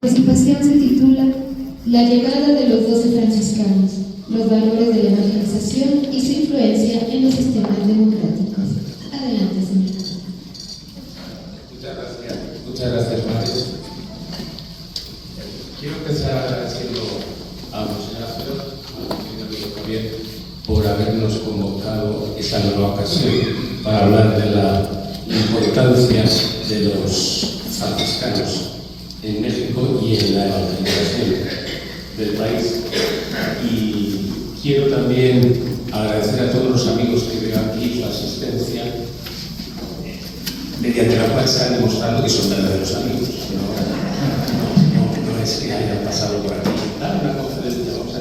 La participación se titula La llegada de los 12 franciscanos, los valores de la evangelización y su influencia en los sistemas democráticos. Adelante, señor. Muchas gracias, Mario. Quiero empezar agradeciendo a Monseñor Ángel, a mi amigo Javier, por habernos convocado esta nueva ocasión para hablar de la importancia de los franciscanos en México y en la evangelización del país. Y quiero también agradecer a todos los amigos que veo aquí su asistencia, mediante la cual se ha demostrado que son verdaderos amigos. No es que hayan pasado por aquí. Dale una conferencia, vamos a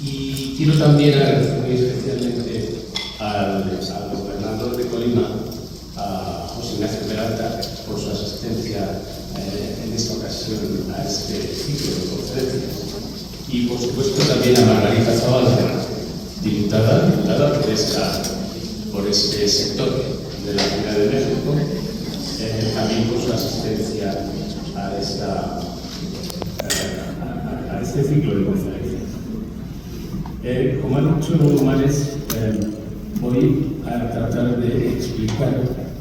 y quiero también agradecer muy especialmente al gobernador de Colima, a José Ignacio Peralta, por su asistencia en esta ocasión a este ciclo de conferencias. Y por supuesto también a Margarita Zavala, diputada por este sector de la Ciudad de México, también por su asistencia a este ciclo de conferencias. Como ha dicho Mares, voy a tratar de explicar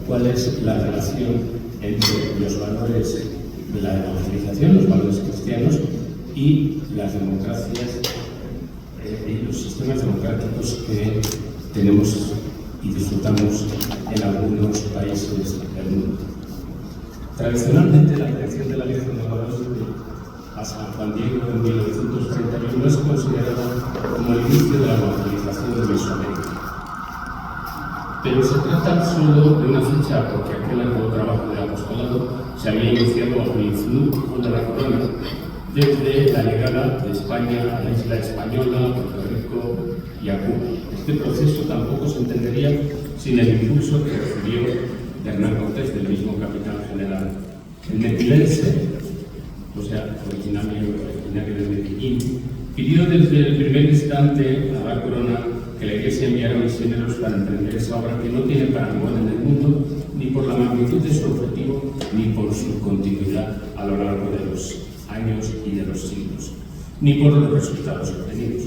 cuál es la relación entre los valores de la evangelización, los valores cristianos, y las democracias y los sistemas democráticos que tenemos y disfrutamos en algunos países del mundo. Tradicionalmente, la creación de la Virgen de Guadalupe a San Juan Diego en 1931 es considerada como el inicio de la evangelización de Mesoamérica. Pero se trata solo de una fecha porque aquel antiguo trabajo de apostolado se había iniciado bajo el influjo de la corona desde la llegada de España a la isla española, Puerto Rico y a Cuba. Este proceso tampoco se entendería sin el impulso que recibió de Hernán Cortés, del mismo capitán general. El mequilense, o sea, originario de Medellín, pidió desde el primer instante a la corona que la Iglesia enviara misioneros para emprender esa obra que no tiene parangón en el mundo, ni por la magnitud de su objetivo, ni por su continuidad a lo largo de los años y de los siglos, ni por los resultados obtenidos.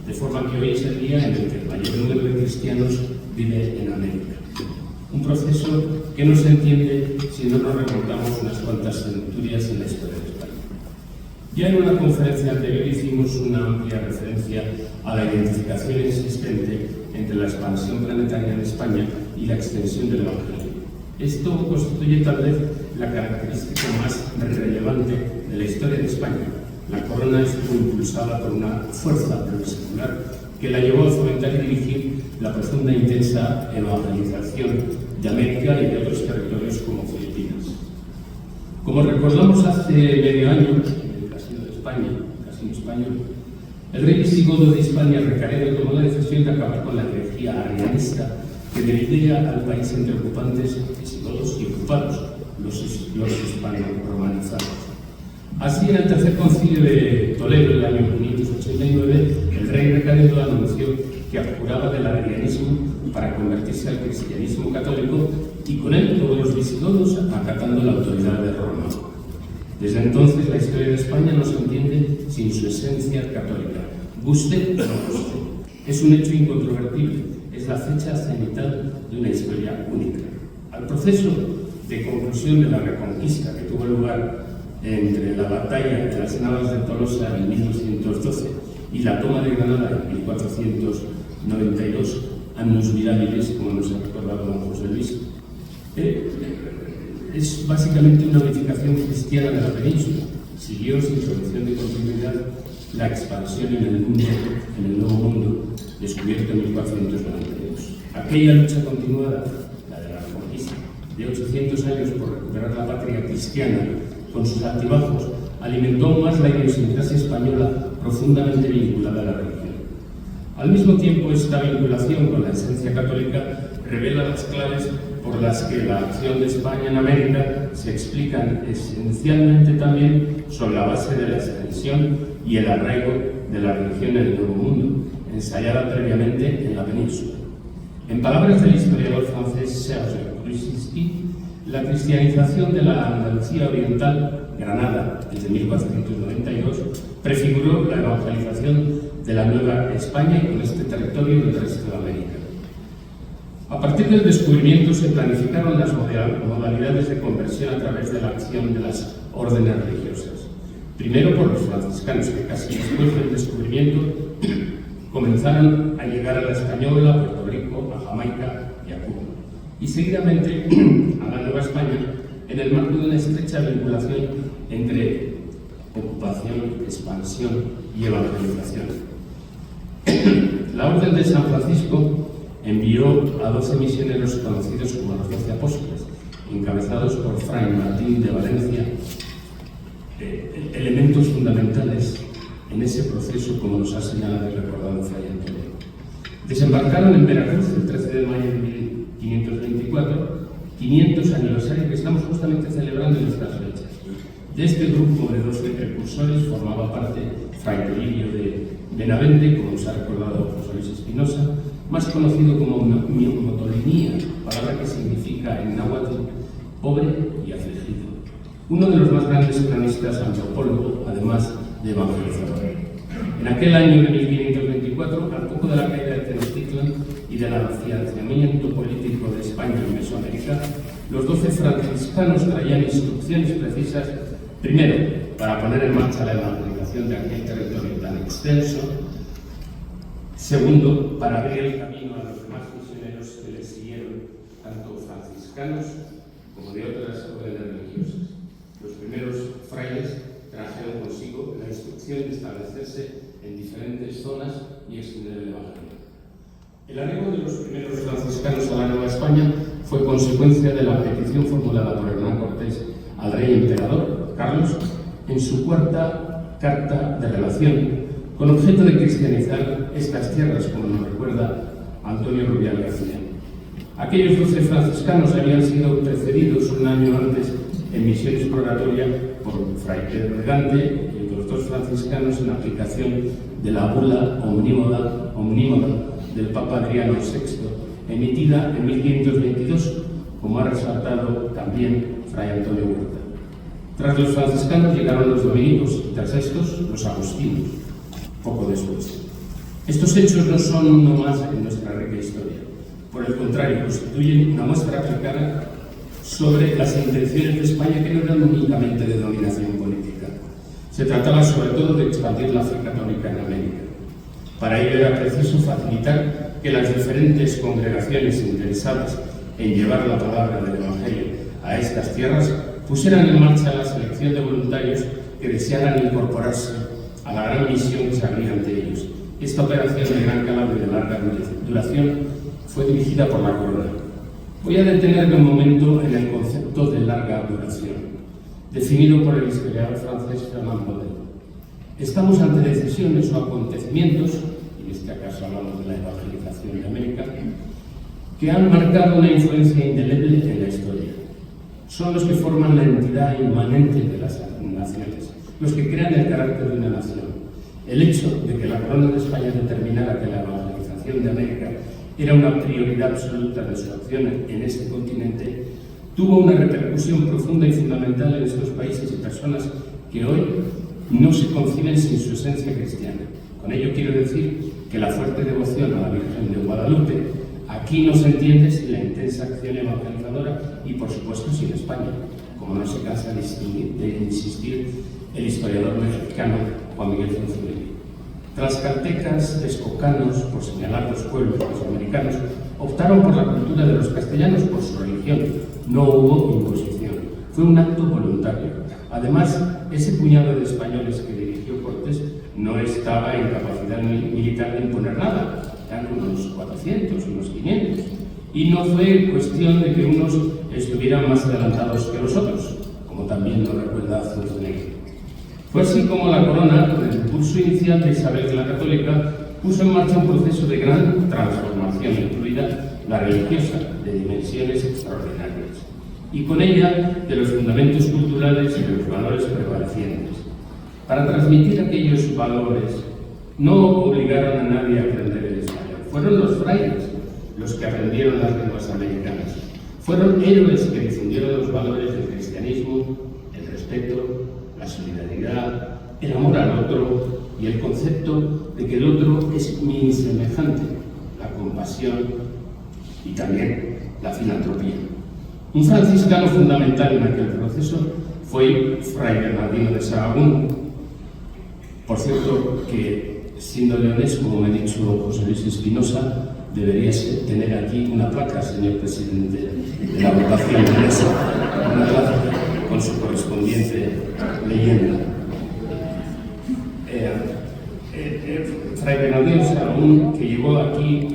De forma que hoy es el día en el que el mayor número de cristianos vive en América. Un proceso que no se entiende si no nos remontamos unas cuantas centurias en la historia de España. Ya en una conferencia anterior hicimos una amplia referencia a la identificación existente entre la expansión planetaria en España y la extensión del Evangelio. Esto constituye tal vez la característica más relevante de la historia de España. La corona estuvo impulsada por una fuerza plurisecular que la llevó a fomentar y dirigir la profunda e intensa evangelización de América y de otros territorios como Filipinas. Como recordamos hace medio año, en el Casino de España, Casino Español, el rey visigodo de Hispania, Recaredo, tomó la decisión de acabar con la herejía arrianista que dividía al país entre ocupantes visigodos y ocupados, los hispano-romanizados. Así, en el tercer concilio de Toledo, en el año 589, el rey Recaredo anunció que abjuraba del arrianismo para convertirse al cristianismo católico y con él todos los visigodos acatando la autoridad de Roma. Desde entonces la historia de España no se entiende sin su esencia católica. Guste o no guste. Es un hecho incontrovertible. Es la fecha cenital de una historia única. Al proceso de conclusión de la Reconquista que tuvo lugar entre la batalla de las Navas de Tolosa en 1212 y la toma de Granada en 1492, annus mirabilis, como nos ha recordado don José Luis, es básicamente una unificación cristiana de la península. Siguió sin solución de continuidad la expansión en el mundo, en el Nuevo Mundo, descubierto en 1492. Aquella lucha continuada, la de la Reconquista, de 800 años por recuperar la patria cristiana, con sus altibajos, alimentó aún más la idiosincrasia española profundamente vinculada a la religión. Al mismo tiempo, esta vinculación con la esencia católica revela las claves por las que la acción de España en América se explican esencialmente también sobre la base de la extensión y el arraigo de la religión en el Nuevo Mundo, ensayada previamente en la península. En palabras del historiador francés Serge Krusinski, La cristianización de la Andalucía Oriental, Granada, desde 1492, prefiguró la evangelización de la Nueva España y con este territorio del resto de América. A partir del descubrimiento se planificaron las modalidades de conversión a través de la acción de las órdenes religiosas. Primero por los franciscanos, que casi después del descubrimiento comenzaron a llegar a la Española, a Puerto Rico, a Jamaica y a Cuba. Y seguidamente a la Nueva España, en el marco de una estrecha vinculación entre ocupación, expansión y evangelización. La Orden de San Francisco envió a 12 misioneros conocidos como los 12 apóstoles, encabezados por Fray Martín de Valencia, elementos fundamentales en ese proceso, como nos ha señalado y recordado Fray Antonio. Desembarcaron en Veracruz el 13 de mayo de 1524, 500 aniversario que estamos justamente celebrando en estas fechas. De este grupo de 12 precursores formaba parte Fray Toribio de Benavente, como nos ha recordado José Luis Espinosa, más conocido como Motolinía, palabra que significa en náhuatl pobre y afligido. Uno de los más grandes cronistas antropólogos, además de evangelizador. En aquel año de 1524, al poco de la caída de Tenochtitlan y del afianzamiento político de España en Mesoamérica, los 12 franciscanos traían instrucciones precisas, primero, para poner en marcha la evangelización de aquel territorio tan extenso, segundo, para abrir el camino a los demás misioneros que les siguieron, tanto franciscanos como de otras órdenes religiosas. Los primeros frailes trajeron consigo la instrucción de establecerse en diferentes zonas y extender el Evangelio. El arribo de los primeros franciscanos a la Nueva España fue consecuencia de la petición formulada por Hernán Cortés al rey emperador Carlos en su cuarta carta de relación, con objeto de cristianizar estas tierras, como nos recuerda Antonio Rubial García. Aquellos 12 franciscanos habían sido precedidos un año antes en misión exploratoria por Fray Pedro de Gante y otros 2 franciscanos en aplicación de la bula omnímoda del Papa Adriano VI, emitida en 1522, como ha resaltado también Fray Antonio Huerta. Tras los franciscanos llegaron los dominicos y tras estos los agustinos, poco después. Estos hechos no son uno más en nuestra rica historia. Por el contrario, constituyen una muestra clara sobre las intenciones de España, que no eran únicamente de dominación política. Se trataba sobre todo de expandir la fe católica en América. Para ello era preciso facilitar que las diferentes congregaciones interesadas en llevar la palabra del Evangelio a estas tierras pusieran en marcha la selección de voluntarios que desearan incorporarse a la gran misión que se abría ante ellos. Esta operación de gran calado y de larga duración fue dirigida por la Corona. Voy a detenerme un momento en el concepto de larga duración, definido por el historiador francés Fernand Braudel. Estamos ante decisiones o acontecimientos, y en este caso hablamos de la evangelización de América, que han marcado una influencia indeleble en la historia. Son los que forman la entidad inmanente de las naciones, los que crean el carácter de una nación. El hecho de que la Corona de España determinara que la evangelización de América era una prioridad absoluta de su acción en este continente, tuvo una repercusión profunda y fundamental en estos países y personas que hoy no se conciben sin su esencia cristiana. Con ello quiero decir que la fuerte devoción a la Virgen de Guadalupe aquí no se entiende sin la intensa acción evangelizadora y, por supuesto, sin España, como no se cansa de insistir el historiador mexicano Juan Miguel Zunzunegui. Tlaxcaltecas, texcocanos, por señalar los pueblos mesoamericanos, optaron por la cultura de los castellanos por su religión. No hubo imposición, fue un acto voluntario. Además, ese puñado de españoles que dirigió Cortés no estaba en capacidad militar de imponer nada, eran unos 400, unos 500, y no fue cuestión de que unos estuvieran más adelantados que los otros, como también lo recuerda Zunzunegui. Fue así como la Corona, con el impulso inicial de Isabel la Católica, puso en marcha un proceso de gran transformación, incluida la religiosa, de dimensiones extraordinarias, y con ella de los fundamentos culturales y de los valores prevalecientes. Para transmitir aquellos valores, no obligaron a nadie a aprender el español. Fueron los frailes los que aprendieron las lenguas americanas. Fueron héroes que difundaron difundió los valores del cristianismo, el respeto, la solidaridad, el amor al otro y el concepto de que el otro es mi semejante, la compasión y también la filantropía. Un franciscano fundamental en aquel proceso fue Fray Bernardino de Sahagún. Por cierto, que siendo leonés, como me ha dicho José Luis Espinosa, deberías tener aquí una placa, señor presidente de la votación leonesa, una placa con su correspondiente leyenda. Fray Bernardino de Sahagún, que llegó aquí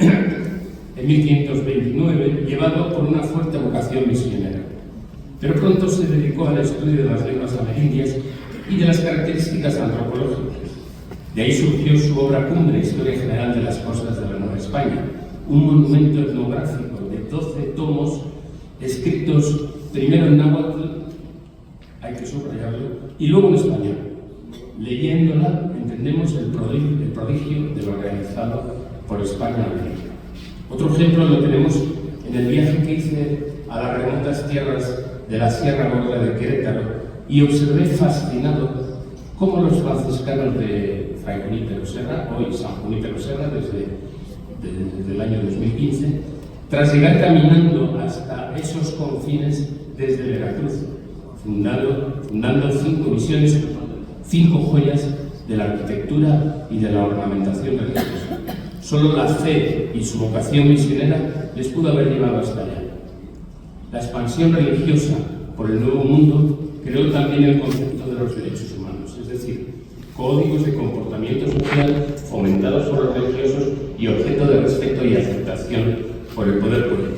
en 1529, llevado por una fuerte vocación misionera. Pero pronto se dedicó al estudio de las lenguas amerindias y de las características antropológicas. De ahí surgió su obra cumbre, Historia General de las Costas de la Nueva España, un monumento etnográfico de 12 tomos, escritos primero en náhuatl, hay que subrayarlo, y luego en español. Leyéndola entendemos el prodigio de lo realizado por España a América. Otro ejemplo lo tenemos en el viaje que hice a las remotas tierras de la Sierra Gorda de Querétaro y observé fascinado cómo los franciscanos de Fray Junípero Serra, hoy San Junípero Serra, desde el año 2015, tras llegar caminando hasta esos confines desde Veracruz, fundando 5 misiones, 5 joyas de la arquitectura y de la ornamentación religiosa. Solo la fe y su vocación misionera les pudo haber llevado hasta allá. La expansión religiosa por el Nuevo Mundo creó también el concepto de los derechos humanos, es decir, códigos de comportamiento social fomentados por los religiosos y objeto de respeto y aceptación por el poder político.